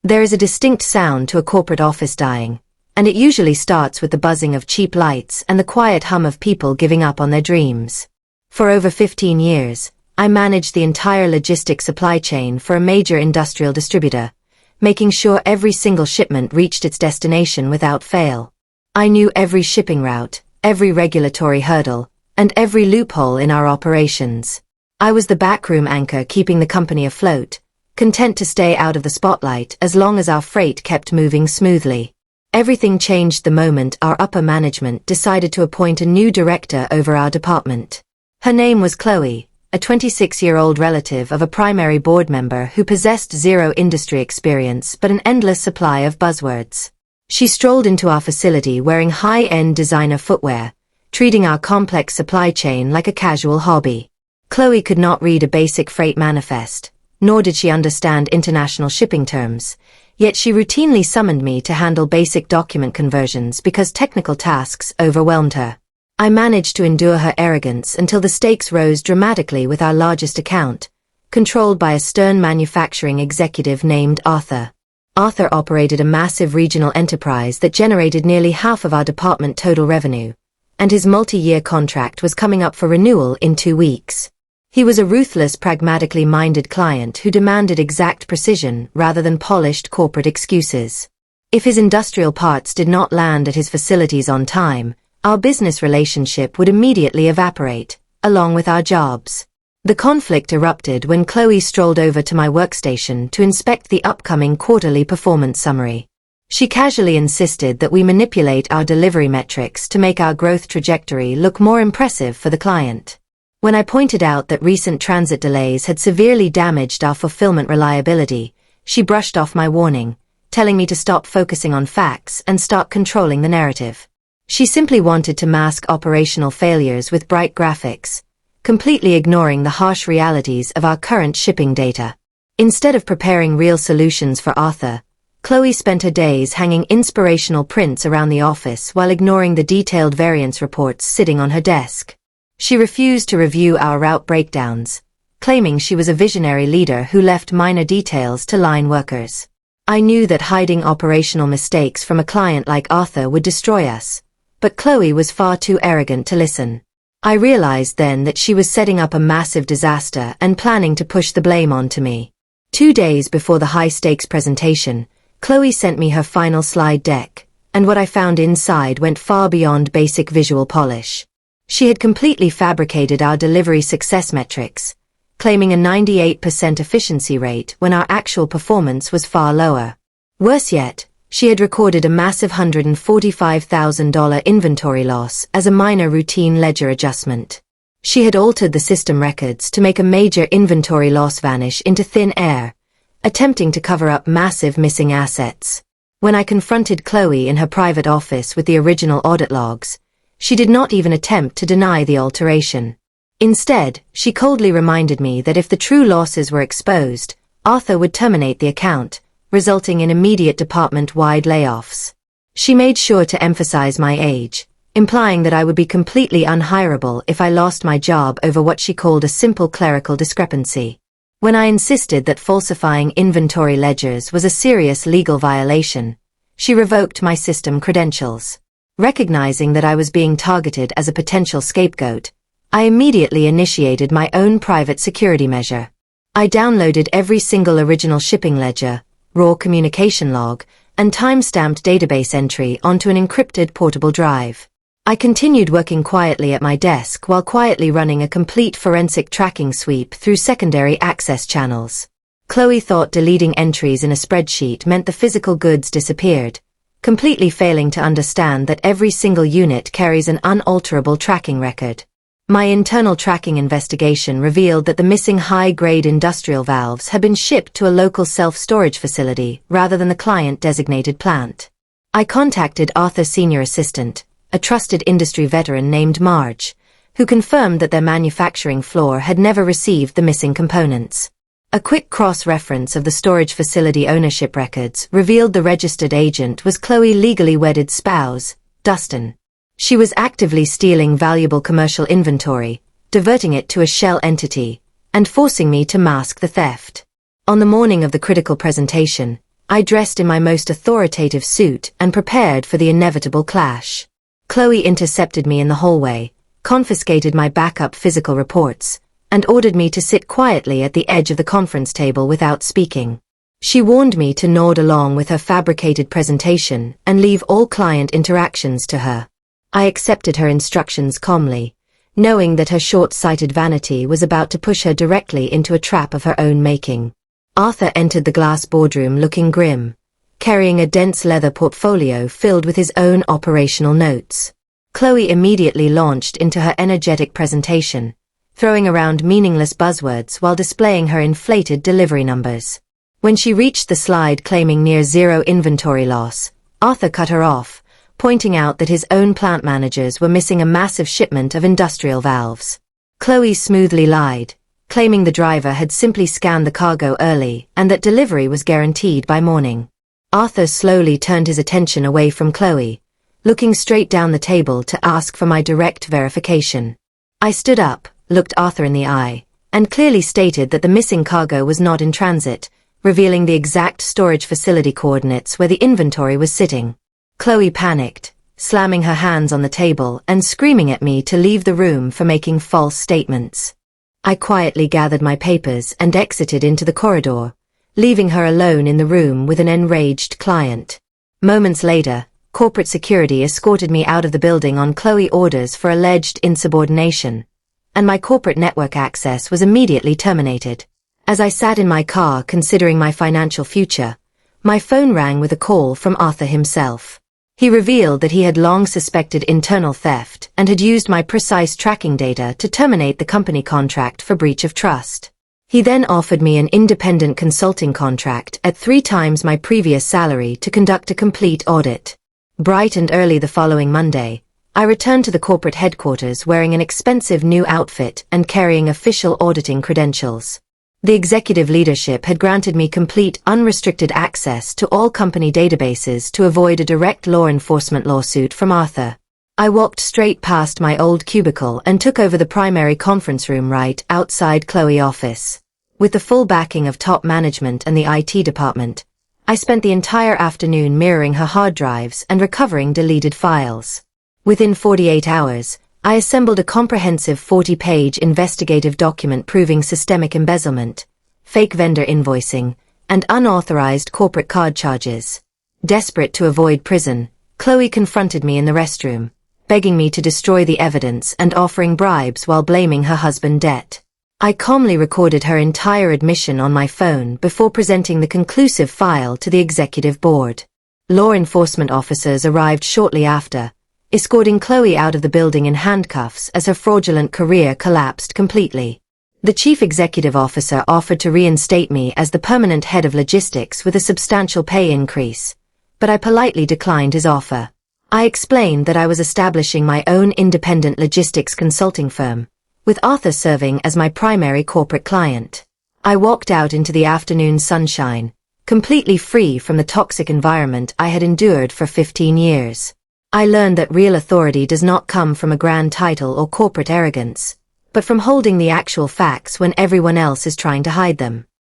There is a distinct sound to a corporate office dying, and it usually starts with the buzzing of cheap lights and the quiet hum of people giving up on their dreams. For over 15 years, I managed the entire logistics supply chain for a major industrial distributor, making sure every single shipment reached its destination without fail. I knew every shipping route, every regulatory hurdle, and every loophole in our operations. I was the backroom anchor keeping the company afloat, content to stay out of the spotlight as long as our freight kept moving smoothly. Everything changed the moment our upper management decided to appoint a new director over our department. Her name was Chloe, a 26-year-old relative of a primary board member who possessed zero industry experience but an endless supply of buzzwords. She strolled into our facility wearing high-end designer footwear, treating our complex supply chain like a casual hobby. Chloe could not read a basic freight manifest, nor did she understand international shipping terms, yet she routinely summoned me to handle basic document conversions because technical tasks overwhelmed her. I managed to endure her arrogance until the stakes rose dramatically with our largest account, controlled by a stern manufacturing executive named Arthur. Arthur operated a massive regional enterprise that generated nearly half of our department total revenue, and his multi-year contract was coming up for renewal in 2 weeks. He was a ruthless, pragmatically minded client who demanded exact precision rather than polished corporate excuses. If his industrial parts did not land at his facilities on time, our business relationship would immediately evaporate, along with our jobs. The conflict erupted when Chloe strolled over to my workstation to inspect the upcoming quarterly performance summary. She casually insisted that we manipulate our delivery metrics to make our growth trajectory look more impressive for the client. When I pointed out that recent transit delays had severely damaged our fulfillment reliability, she brushed off my warning, telling me to stop focusing on facts and start controlling the narrative. She simply wanted to mask operational failures with bright graphics, completely ignoring the harsh realities of our current shipping data. Instead of preparing real solutions for Arthur, Chloe spent her days hanging inspirational prints around the office while ignoring the detailed variance reports sitting on her desk. She refused to review our route breakdowns, claiming she was a visionary leader who left minor details to line workers. I knew that hiding operational mistakes from a client like Arthur would destroy us, but Chloe was far too arrogant to listen. I realized then that she was setting up a massive disaster and planning to push the blame onto me. 2 days before the high-stakes presentation, Chloe sent me her final slide deck, and what I found inside went far beyond basic visual polish. She had completely fabricated our delivery success metrics, claiming a 98% efficiency rate when our actual performance was far lower. Worse yet, she had recorded a massive $145,000 inventory loss as a minor routine ledger adjustment. She had altered the system records to make a major inventory loss vanish into thin air, attempting to cover up massive missing assets. When I confronted Chloe in her private office with the original audit logs, she did not even attempt to deny the alteration. Instead, she coldly reminded me that if the true losses were exposed, Arthur would terminate the account, resulting in immediate department-wide layoffs. She made sure to emphasize my age, implying that I would be completely unhireable if I lost my job over what she called a simple clerical discrepancy. When I insisted that falsifying inventory ledgers was a serious legal violation, she revoked my system credentials. Recognizing that I was being targeted as a potential scapegoat, I immediately initiated my own private security measure. I downloaded every single original shipping ledger, raw communication log, and time-stamped database entry onto an encrypted portable drive. I continued working quietly at my desk while quietly running a complete forensic tracking sweep through secondary access channels. Chloe thought deleting entries in a spreadsheet meant the physical goods disappeared, completely failing to understand that every single unit carries an unalterable tracking record. My internal tracking investigation revealed that the missing high-grade industrial valves had been shipped to a local self-storage facility rather than the client-designated plant. I contacted Arthur's senior assistant, a trusted industry veteran named Marge, who confirmed that their manufacturing floor had never received the missing components. A quick cross-reference of the storage facility ownership records revealed the registered agent was Chloe's legally wedded spouse, Dustin. She was actively stealing valuable commercial inventory, diverting it to a shell entity, and forcing me to mask the theft. On the morning of the critical presentation, I dressed in my most authoritative suit and prepared for the inevitable clash. Chloe intercepted me in the hallway, confiscated my backup physical reports, and ordered me to sit quietly at the edge of the conference table without speaking. She warned me to nod along with her fabricated presentation and leave all client interactions to her. I accepted her instructions calmly, knowing that her short-sighted vanity was about to push her directly into a trap of her own making. Arthur entered the glass boardroom looking grim, carrying a dense leather portfolio filled with his own operational notes. Chloe immediately launched into her energetic presentation, throwing around meaningless buzzwords while displaying her inflated delivery numbers. When she reached the slide claiming near zero inventory loss, Arthur cut her off, pointing out that his own plant managers were missing a massive shipment of industrial valves. Chloe smoothly lied, claiming the driver had simply scanned the cargo early and that delivery was guaranteed by morning. Arthur slowly turned his attention away from Chloe, looking straight down the table to ask for my direct verification. I stood up, looked Arthur in the eye, and clearly stated that the missing cargo was not in transit, revealing the exact storage facility coordinates where the inventory was sitting. Chloe panicked, slamming her hands on the table and screaming at me to leave the room for making false statements. I quietly gathered my papers and exited into the corridor, leaving her alone in the room with an enraged client. Moments later, corporate security escorted me out of the building on Chloe orders for alleged insubordination, and my corporate network access was immediately terminated. As I sat in my car considering my financial future, my phone rang with a call from Arthur himself. He revealed that he had long suspected internal theft and had used my precise tracking data to terminate the company contract for breach of trust. He then offered me an independent consulting contract at 3 times my previous salary to conduct a complete audit. Bright and early the following Monday, I returned to the corporate headquarters wearing an expensive new outfit and carrying official auditing credentials. The executive leadership had granted me complete unrestricted access to all company databases to avoid a direct law enforcement lawsuit from Arthur. I walked straight past my old cubicle and took over the primary conference room right outside Chloe's office. With the full backing of top management and the IT department, I spent the entire afternoon mirroring her hard drives and recovering deleted files. Within 48 hours, I assembled a comprehensive 40-page investigative document proving systemic embezzlement, fake vendor invoicing, and unauthorized corporate card charges. Desperate to avoid prison, Chloe confronted me in the restroom, begging me to destroy the evidence and offering bribes while blaming her husband debt. I calmly recorded her entire admission on my phone before presenting the conclusive file to the executive board. Law enforcement officers arrived shortly after, escorting Chloe out of the building in handcuffs as her fraudulent career collapsed completely. The chief executive officer offered to reinstate me as the permanent head of logistics with a substantial pay increase, but I politely declined his offer. I explained that I was establishing my own independent logistics consulting firm, with Arthur serving as my primary corporate client. I walked out into the afternoon sunshine, completely free from the toxic environment I had endured for 15 years. I learned that real authority does not come from a grand title or corporate arrogance, but from holding the actual facts when everyone else is trying to hide them.